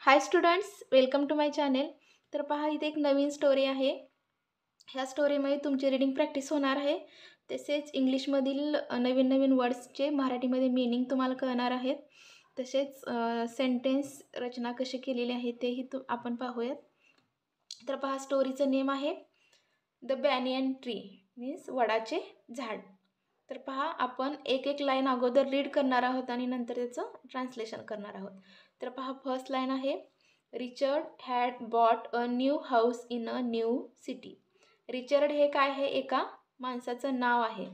High students, welcome to my channel. तर पहा, इथे एक नवीन स्टोरी आहे. ह्या स्टोरीमध्ये तुमची रीडिंग प्रॅक्टिस होणार आहे. तसेच इंग्लिशमधील नवीन नवीन वर्ड्सचे मराठीमध्ये मीनिंग तुम्हाला कळणार आहेत. तसेच सेंटेन्स रचना कशी केलेली आहे तेही आपण पाहूयात. तर पहा, स्टोरीचं नेम आहे द बॅनियन ट्री, मीन्स वडाचे झाड. तर पहा, आपण एक एक लाईन अगोदर रीड करणार आहोत आणि नंतर त्याचं ट्रान्सलेशन करणार आहोत. तर पहा, फर्स्ट लाईन आहे, Richard had bought a new house in a new city. Richard हे काय आहे? एका माणसाचं नाव आहे.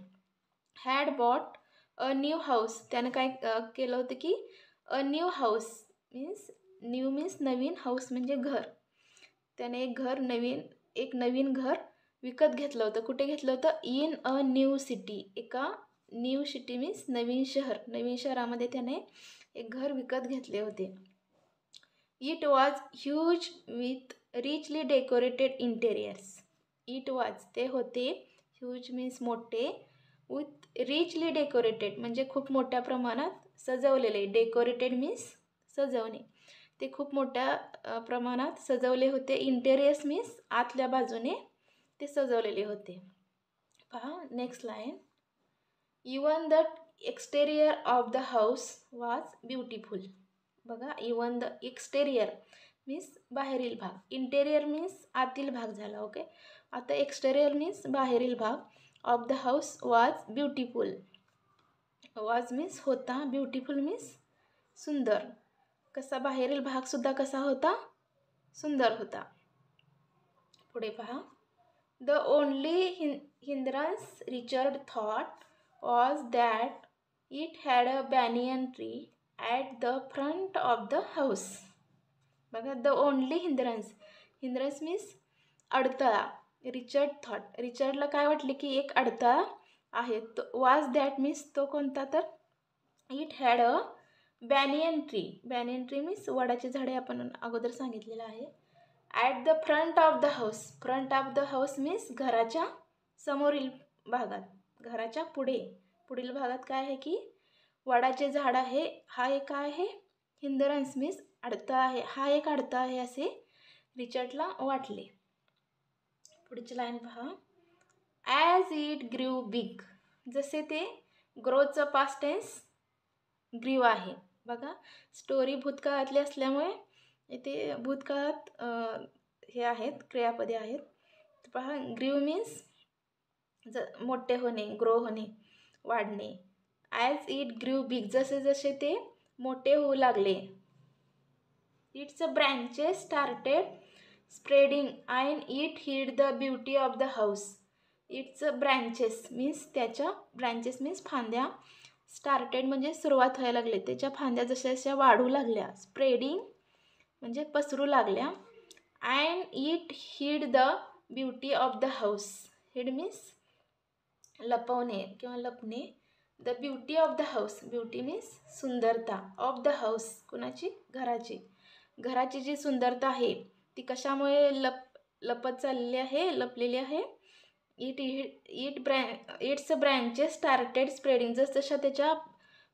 Had bought a new house, त्यानं काय केलं होतं की a new house means new means नवीन, हाऊस म्हणजे घर. त्याने एक नवीन घर विकत घेतलं होतं. कुठे घेतलं होतं? इन अ न्यू सिटी, एका न्यू सिटी मीन्स नवीन शहर. नवीन शहरामध्ये त्याने एक घर विकत घेतले होते. It was huge with richly decorated interiors. It was ते होते, ह्यूज मीन्स मोठे, विथ रिचली डेकोरेटेड म्हणजे खूप मोठ्या प्रमाणात सजवलेले. डेकोरेटेड मीन्स सजवणे. ते खूप मोठ्या प्रमाणात सजवले होते. इंटेरियर्स मीन्स आतल्या बाजूने ते सजवलेले होते. पहा next line, even the exterior of the house was beautiful. बघा, इवन द एक्सटेरियर मीन्स बाहेरील भाग, इंटेरियर मीन्स आतील भाग झाला. ओके, आता एक्सटेरियर मीन्स बाहेरील भाग of the house was beautiful. Was means होता, ब्युटिफुल मीन्स सुंदर. कसा? बाहेरील भागसुद्धा कसा होता? सुंदर होता. पुढे पहा, the only hindrance Richard thought was that it had a banyan tree at the front of the house. बघा, the only hindrance, hindrance means अडथळा. रिचर्ड थॉट, रिचर्डला काय वाटले की एक अडथळा आहे. तो वॉज दॅट मीन्स तो कोणता? तर it had a banyan tree. Banyan tree means वडाचे झाडे, आपण अगोदर सांगितलेलं आहे. At the front of the house, front of the house means घराच्या समोरील भागात, घराच्या पुढील भागात काय आहे की वडाचे झाड आहे. हा एक काय आहे? हिंद्रन्स मीन्स अडथळा आहे. हा एक अडथळा आहे असे रिचर्डला वाटले. पुढची लाईन पहा, ॲज इट ग्रीव बिग. जसे ते, ग्रोचं पास्ट टेन्स ग्रीव आहे. बघा, स्टोरी भूतकाळातली असल्यामुळे इथे भूतकाळात हे आहेत, क्रियापदे आहेत. पहा, ग्रीव मीन्स मोठे होणे, ग्रो होणे, वाढणे. ॲज इट ग्रीव बिग, जसे जसे ते मोठे होऊ लागले. Its branches started spreading and it hid the beauty of the house. Its branches means त्याच्या, ब्रँचेस मीन्स फांद्या, स्टार्टेड म्हणजे सुरुवात व्हायला लागले. त्याच्या फांद्या जशा जशा वाढू लागल्या, स्प्रेडिंग म्हणजे पसरू लागल्या. And it hid the beauty of the house. Hid means लपवणे किंवा लपणे. The beauty of the house, beauty means सुंदरता, ऑफ द हाऊस कुणाची? घराची. घराची जी सुंदरता आहे ती कशामुळे लपत चाललेली आहे, लपलेली आहे? इट्स ब्रँचेस स्टार्टेड स्प्रेडिंग, जसजशा त्याच्या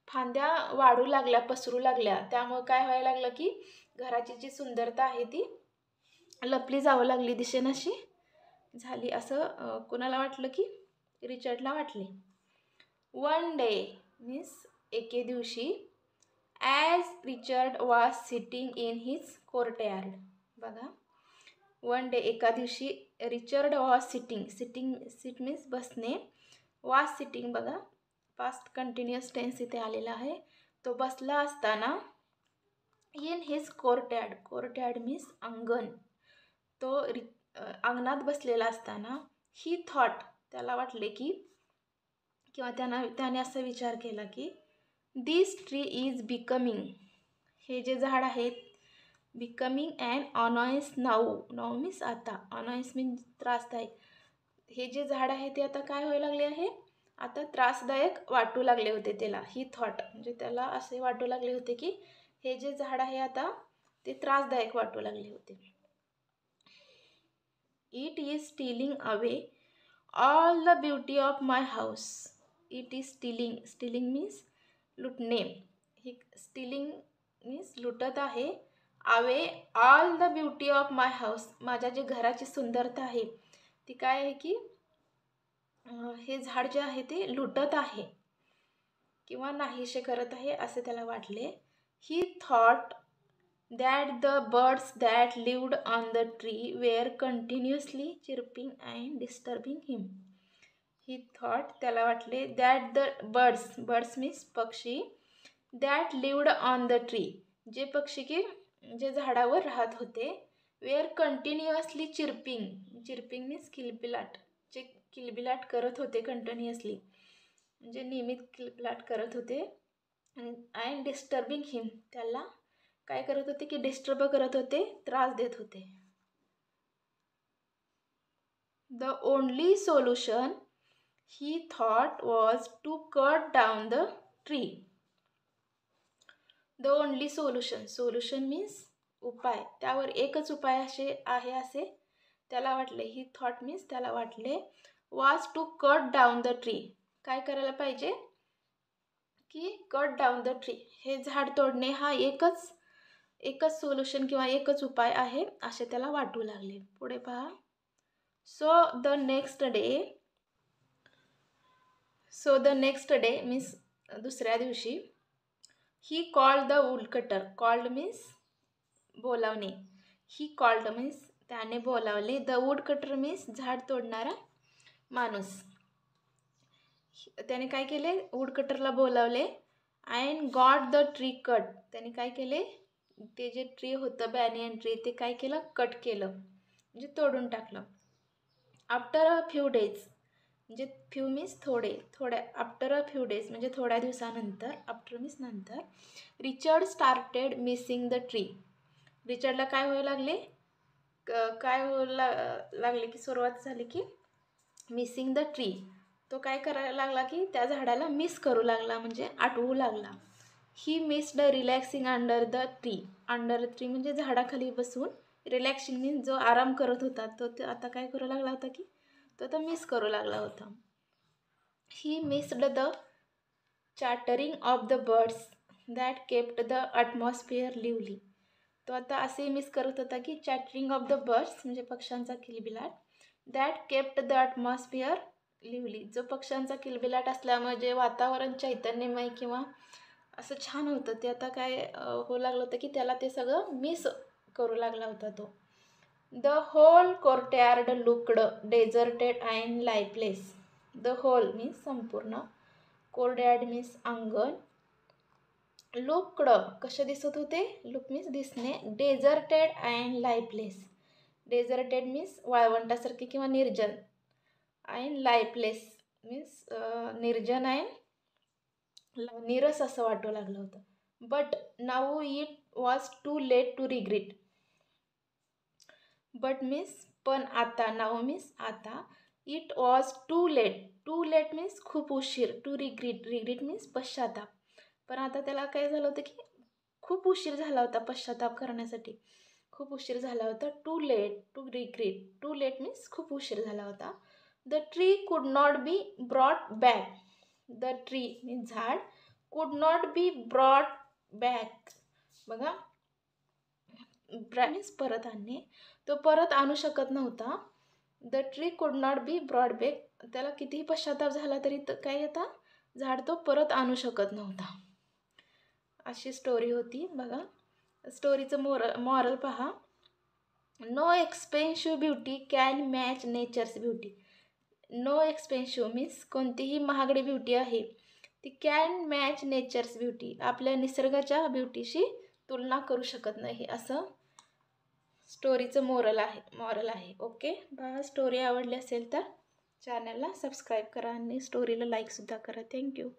फांद्या वाढू लागल्या, पसरू लागल्या, त्यामुळे काय व्हायला लागलं की घराची जी सुंदरता आहे ती लपली जावं लागली, दिसेनाशी झाली. असं कुणाला वाटलं की रिचर्डला वाटले. वन डे मीन्स एके दिवशी, as Richard was sitting in his courtyard. बघा, वन डे एका दिवशी, Richard was sitting, sit means बसणे, वॉज सिटिंग बघा पास्ट कंटिन्युअस टेन्स इथे आलेला आहे. तो बसला असताना, in his courtyard, courtyard means अंगण. तो अंगणात बसलेला असताना, ही थॉट त्याला वाटले की किंवा त्याने असा विचार केला की दिस ट्री इज बिकमिंग, हे जे झाड आहेत, becoming and annoyance now. Now means आता, अनॉयन्स मीन्स त्रासदायक. हे जे झाड आहे ते आता काय व्हायला लागले आहे? आता त्रासदायक वाटू लागले होते त्याला. ही थॉट म्हणजे त्याला असे वाटू लागले होते की हे जे झाड आहे आता ते त्रासदायक वाटू लागले होते. It is stealing away all the beauty of my house. It is stealing, stealing means लुटणे. ही स्टीलिंग मीन्स लुटत आहे. Away all the beauty of my house. माझ्या जे घराची सुंदरता आहे ती काय आहे की हे झाड जे आहे ते लुटत आहे किंवा नाहीसे करत आहे असे त्याला वाटले. He thought that the birds that lived on the tree were continuously chirping and disturbing him. He thought त्याला वाटले दॅट द बर्ड्स मीन्स पक्षी, that lived on the tree जे पक्षी की जे झाडावर राहत होते, वेअर कंटिन्युअसली चिर्पिंग मीन्स किलबिलाट, जे किलबिलाट करत होते कंटिन्युअसली म्हणजे नियमित किलबिलाट करत होते. अँड डिस्टर्बिंग हिम त्याला काय करत होते की डिस्टर्ब करत होते, त्रास देत होते. The only solution he thought was to cut down the tree. The only solution means उपाय, त्यावर एकच उपाय असे त्याला वाटले. ही थॉट मीन्स त्याला वाटले was to cut down the tree. काय करायला पाहिजे की कट डाऊन द ट्री, हे झाड तोडणे हा एकच सोल्युशन किंवा एकच उपाय आहे असे त्याला वाटू लागले. पुढे पहा. So the next day means दुसऱ्या दिवशी he called the woodcutter. Called means बोलावणे. ही कॉल्ड मीन्स त्याने बोलावले. द वूडकटर मीन्स झाड तोडणारा माणूस. त्याने काय केले, वूडकटरला बोलावले. And got the tree cut. त्याने काय केले, ते जे ट्री होतं बॅनियन ट्री ते काय केलं, कट केलं म्हणजे तोडून टाकलं. आफ्टर अ फ्यू डेज म्हणजे फ्यू मीन्स थोड्या आफ्टर अ फ्यू डेज म्हणजे थोड्या दिवसानंतर, आफ्टर मीन्स नंतर, Richard started missing the tree. रिचर्डला काय व्हायला लागले, लागले की सुरुवात झाली की मिसिंग द ट्री. तो काय करायला लागला की त्या झाडाला मिस करू लागला म्हणजे आठवू लागला. He missed relaxing under the tree. Under tree म्हणजे झाडाखाली बसून रिलॅक्सिंग मीन्स जो आराम करत होता तो आता काय करू लागला होता की तो मिस करू लागला होता. He missed the chattering of the birds that kept the atmosphere lively. तो आता असे मिस करत होता की चॅटरिंग ऑफ द बर्ड्स म्हणजे पक्ष्यांचा किलबिलाट, that kept the atmosphere lively, जो पक्ष्यांचा किलबिलाट असल्यामुळे जे वातावरण चैतन्यमय किंवा असं छान होतं ते आता काय होऊ लागलं होतं की त्याला ते सगळं मिस करू लागला होता तो. The whole courtyard looked deserted and lifeless. The whole means संपूर्ण, कोर्टयार्ड मीन्स अंगण, लुक्ड कसे दिसत होते, लुक मीन्स दिसणे, डेझर्टेड अँड लाईफलेस. डेझर्टेड मीन्स वाळवंटासारखे किंवा निर्जन, अँड लाईफलेस मीन्स निर्जन अँड नीरस असं वाटू लागलं होतं. But now it was too late to regret. But means पण आता, नाऊ मीन्स आता, it was too late means खूप उशीर, टू रिग्रेट मीन्स पश्चाताप. पण आता त्याला काय झालं होतं की खूप उशीर झाला होता पश्चाताप करण्यासाठी, खूप उशीर झाला होता. टू लेट मीन्स खूप उशीर झाला होता. द ट्री कुड not be brought back. The tree means झाड, कुड नॉट बी ब्रॉट बॅक. बघा, मीन्स परत आणणे, तो परत आणू शकत नव्हता. द ट्री कुड नॉट बी ब्रॉट बॅक, त्याला कितीही पश्चाताप झाला तरी काय आता झाड तो परत आणू शकत नव्हता. अशी स्टोरी होती. बघा, स्टोरीचं मॉरल पहा. No expensive beauty can match nature's beauty. No expensive means कोणतीही महागडी ब्युटी आहे ती कॅन मॅच नेचर्स ब्युटी, आपल्या निसर्गाच्या ब्युटीशी तुलना करू शकत नाही असं स्टोरीचं मॉरल आहे. ओके, बघा, स्टोरी आवडली असेल तर चॅनलला सबस्क्राईब करा आणि स्टोरीला लाईकसुद्धा करा. थँक्यू.